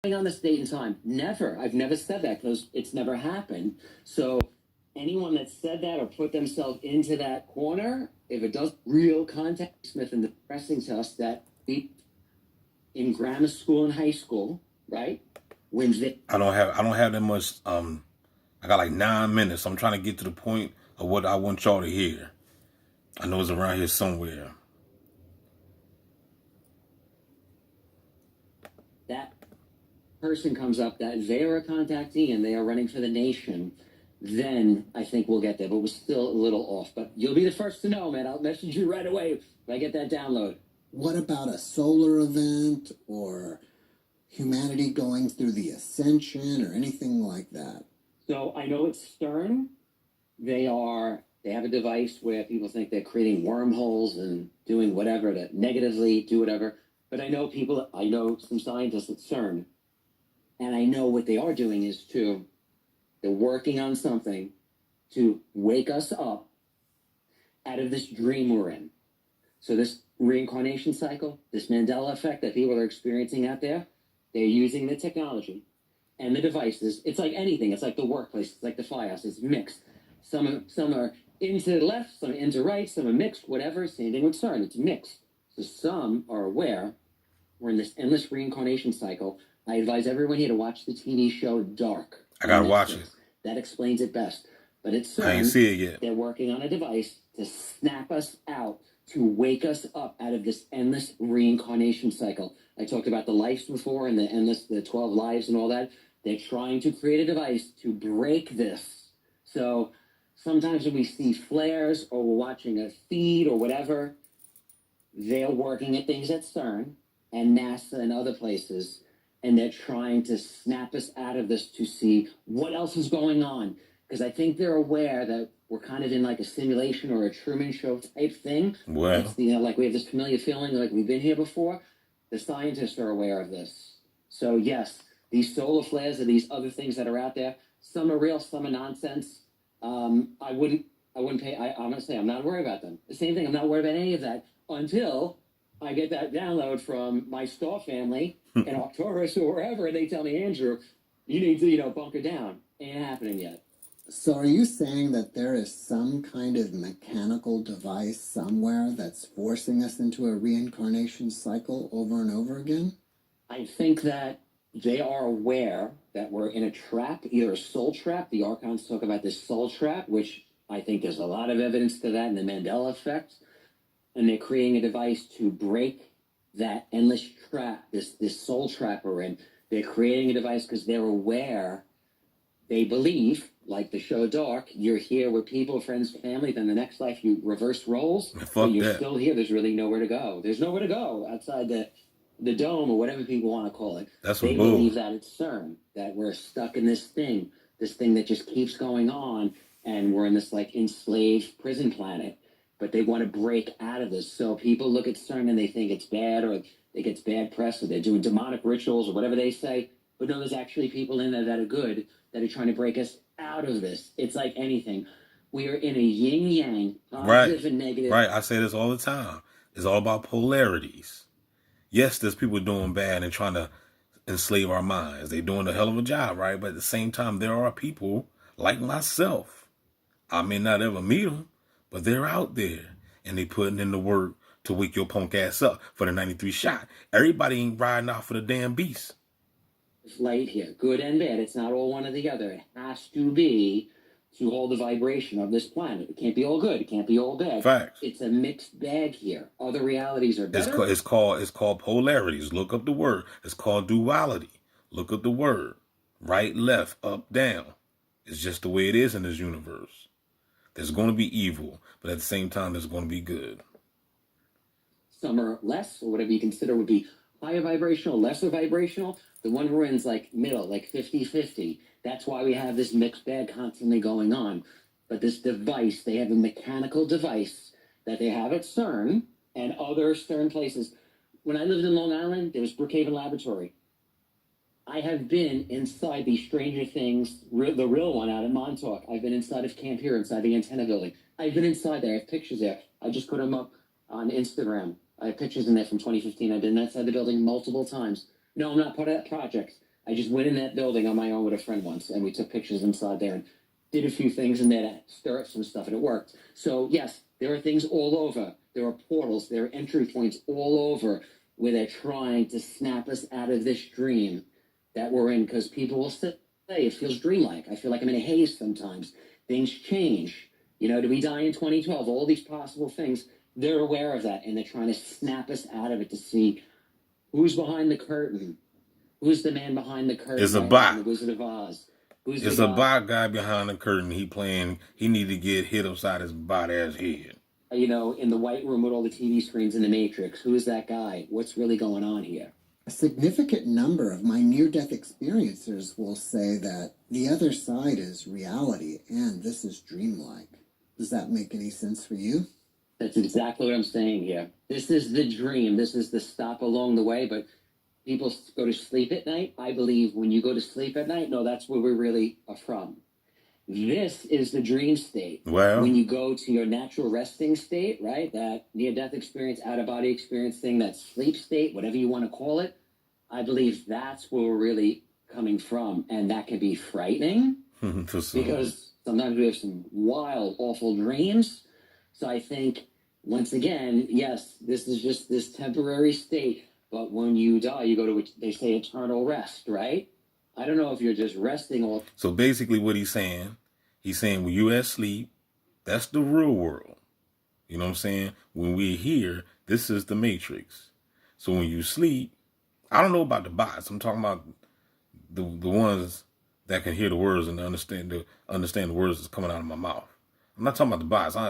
on this date and time. Never. I've never said that because it's never happened. So anyone that said that or put themselves into that corner, if it does real contact, Smith and the pressing to us that in grammar school and high school, right? When they I don't have that much. I got like 9 minutes. I'm trying to get to the point of what I want y'all to hear. I know it's around here somewhere. That person comes up that they are a contactee and they are running for the nation, then I think we'll get there. But we're still a little off. But you'll be the first to know, man. I'll message you right away if I get that download. What about a solar event or humanity going through the ascension or anything like that? So I know it's Stern. They have a device where people think they're creating wormholes and doing whatever to negatively do whatever. But I know some scientists at CERN, and I know what they are doing is they're working on something to wake us up out of this dream we're in. So this reincarnation cycle, this Mandela effect that people are experiencing out there, they're using the technology and the devices. It's like anything. It's like the workplace. It's like the firehouse. It's mixed. Some are into the left, some are into right, some are mixed, whatever. Same thing with CERN. It's mixed. So some are aware we're in this endless reincarnation cycle. I advise everyone here to watch the TV show Dark. I gotta watch it. That explains it best. But it's CERN. I ain't see it yet. They're working on a device to snap us out, to wake us up out of this endless reincarnation cycle. I talked about the lives before and the 12 lives and all that. They're trying to create a device to break this. So sometimes when we see flares or we're watching a feed or whatever, they're working at things at CERN and NASA and other places, and they're trying to snap us out of this to see what else is going on. Because I think they're aware that we're kind of in like a simulation or a Truman Show type thing. Well, it's, like we have this familiar feeling like we've been here before. The scientists are aware of this. So yes, these solar flares or these other things that are out there, some are real, some are nonsense. I wouldn't pay. I'm gonna say I'm not worried about them. The same thing. I'm not worried about any of that until I get that download from my star family in Arcturus or wherever, and they tell me, Andrew, you need to bunker down. Ain't happening yet. So are you saying that there is some kind of mechanical device somewhere that's forcing us into a reincarnation cycle over and over again? I think that they are aware that we're in a trap, either a soul trap. The archons talk about this soul trap, which I think there's a lot of evidence to that in the Mandela effect. And they're creating a device to break that endless trap, this soul trap we're in. They're creating a device because they're aware, they believe, like the show Dark, you're here with people, friends, family, then the next life you reverse roles, but you're still here. There's really nowhere to go. There's nowhere to go outside the dome or whatever people want to call it. That's they believe that it's CERN, that we're stuck in this thing that just keeps going on, and we're in this like enslaved prison planet. But they want to break out of this. So people look at CERN and they think it's bad, or it gets bad press, or they're doing demonic rituals or whatever they say. But no, there's actually people in there that are good, that are trying to break us out of this. It's like anything. We are in a yin-yang, positive and negative. Right, I say this all the time. It's all about polarities. Yes, there's people doing bad and trying to enslave our minds. They're doing a hell of a job, right? But at the same time, there are people like myself. I may not ever meet them, but they're out there, and they putting in the work to wake your punk ass up for the 93 shot. Everybody ain't riding out for the damn beast. Light here, good and bad. It's not all one or the other. It has to be to hold the vibration of this planet. It can't be all good. It can't be all bad. Facts. It's a mixed bag here. Other realities are better. It's called polarities. Look up the word. It's called duality. Look up the word. Right, left, up, down. It's just the way it is in this universe. There's going to be evil, but at the same time, there's going to be good. Some are less, or whatever you consider would be higher vibrational, lesser vibrational. The one we're in is like middle, like 50-50. That's why we have this mixed bag constantly going on. But this device, they have a mechanical device that they have at CERN and other CERN places. When I lived in Long Island, there was Brookhaven Laboratory. I have been inside the Stranger Things, the real one out in Montauk. I've been inside of Camp here, inside the antenna building. I've been inside there. I have pictures there. I just put them up on Instagram. I have pictures in there from 2015. I've been inside the building multiple times. No, I'm not part of that project. I just went in that building on my own with a friend once, and we took pictures inside there and did a few things in there to stir up some stuff, and it worked. So yes, there are things all over. There are portals. There are entry points all over where they're trying to snap us out of this dream that we're in, because people will say it feels dreamlike. I feel like I'm in a haze sometimes. Things change. You know, do we die in 2012? All these possible things. They're aware of that, and they're trying to snap us out of it to see who's behind the curtain. Who's the man behind the curtain? It's a right now bot. in the Wizard of Oz. Who's It's the a guy? bot guy behind the curtain. He need to get hit upside his bot ass head. You know, in the white room with all the TV screens in the Matrix. Who is that guy? What's really going on here? A significant number of my near-death experiencers will say that the other side is reality and this is dreamlike. Does that make any sense for you? That's exactly what I'm saying here. This is the dream. This is the stop along the way. But people go to sleep at night. I believe when you go to sleep at night, no, that's where we really are from. This is the dream state. Well, when you go to your natural resting state, right? That near-death experience, out-of-body experience thing, that sleep state, whatever you want to call it, I believe that's where we're really coming from. And that can be frightening because sometimes we have some wild, awful dreams. So I think, once again, yes, this is just this temporary state. But when you die, you go to, they say, eternal rest, right? I don't know if you're just resting all. So basically what he's saying when you at sleep, that's the real world. You know what I'm saying? When we're here, this is the Matrix. So when you sleep, I don't know about the bots. I'm talking about the ones that can hear the words and understand the words that's coming out of my mouth. I'm not talking about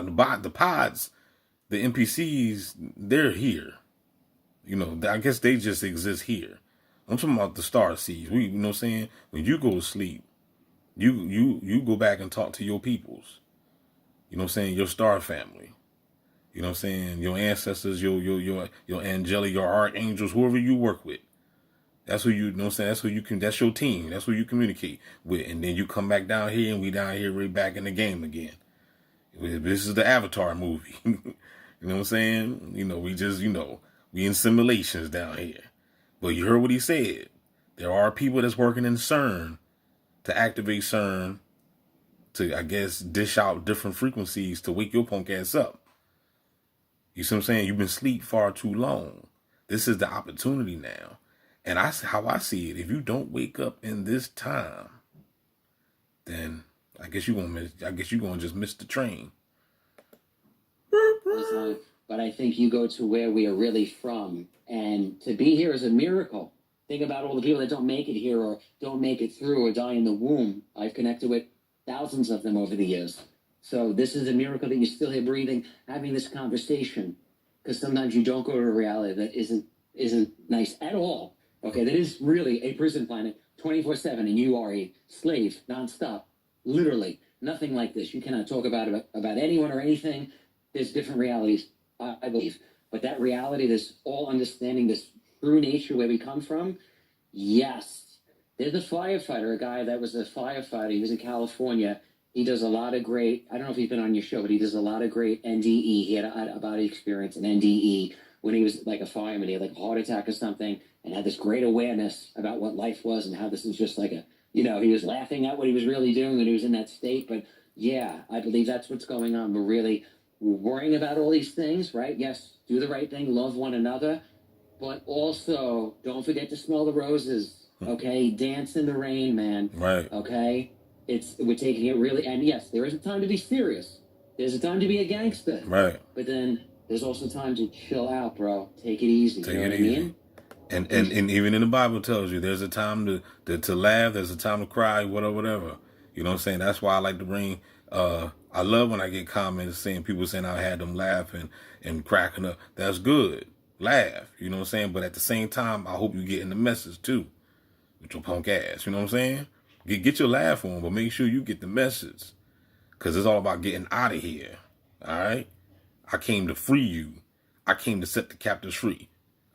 the bots. The pods, the NPCs, they're here. You know, I guess they just exist here. I'm talking about the star seeds. You know what I'm saying? When you go to sleep, you go back and talk to your peoples. You know what I'm saying? Your star family. You know what I'm saying? Your ancestors, your angelic, your archangels, whoever you work with. That's who you know what I'm saying? That's your team. That's who you communicate with. And then you come back down here and we down here right back in the game again. This is the Avatar movie. You know what I'm saying? You know, we in simulations down here. But you heard what he said. There are people that's working in CERN to activate CERN to, I guess, dish out different frequencies to wake your punk ass up. You see what I'm saying? You've been asleep far too long. This is the opportunity now. And how I see it, if you don't wake up in this time, then I guess you're gonna just miss the train. But I think you go to where we are really from, and to be here is a miracle. Think about all the people that don't make it here or don't make it through or die in the womb. I've connected with thousands of them over the years. So this is a miracle that you're still here breathing, having this conversation. Because sometimes you don't go to a reality that isn't nice at all. Okay, that is really a prison planet 24/7, and you are a slave nonstop. Literally, nothing like this. You cannot talk about anyone or anything. There's different realities, I believe. But that reality, this all understanding, this true nature where we come from, yes. There's a firefighter, a guy that was a firefighter. He was in California. He does a lot of great, I don't know if he's been on your show, but he does a lot of great NDE. He had a body experience in NDE when he was like a fireman. He had like a heart attack or something and had this great awareness about what life was and how this is just like he was laughing at what he was really doing when he was in that state. But yeah, I believe that's what's going on. We're worrying about all these things, right? Yes, do the right thing, love one another, but also don't forget to smell the roses, okay? Dance in the rain, man. Right. Okay? We're taking it really, and yes, there is a time to be serious. There's a time to be a gangster. Right. But then there's also time to chill out, bro. Take it easy. Take you know it what easy. I mean? And even in the Bible tells you there's a time to laugh, there's a time to cry, whatever. You know what I'm saying? That's why I like to bring I love when I get comments saying people saying I had them laughing and cracking up. That's good. Laugh. You know what I'm saying? But at the same time, I hope you getting the message too. With your punk ass. You know what I'm saying? Get your laugh on, but make sure you get the message. Because it's all about getting out of here. All right? I came to free you. I came to set the captives free.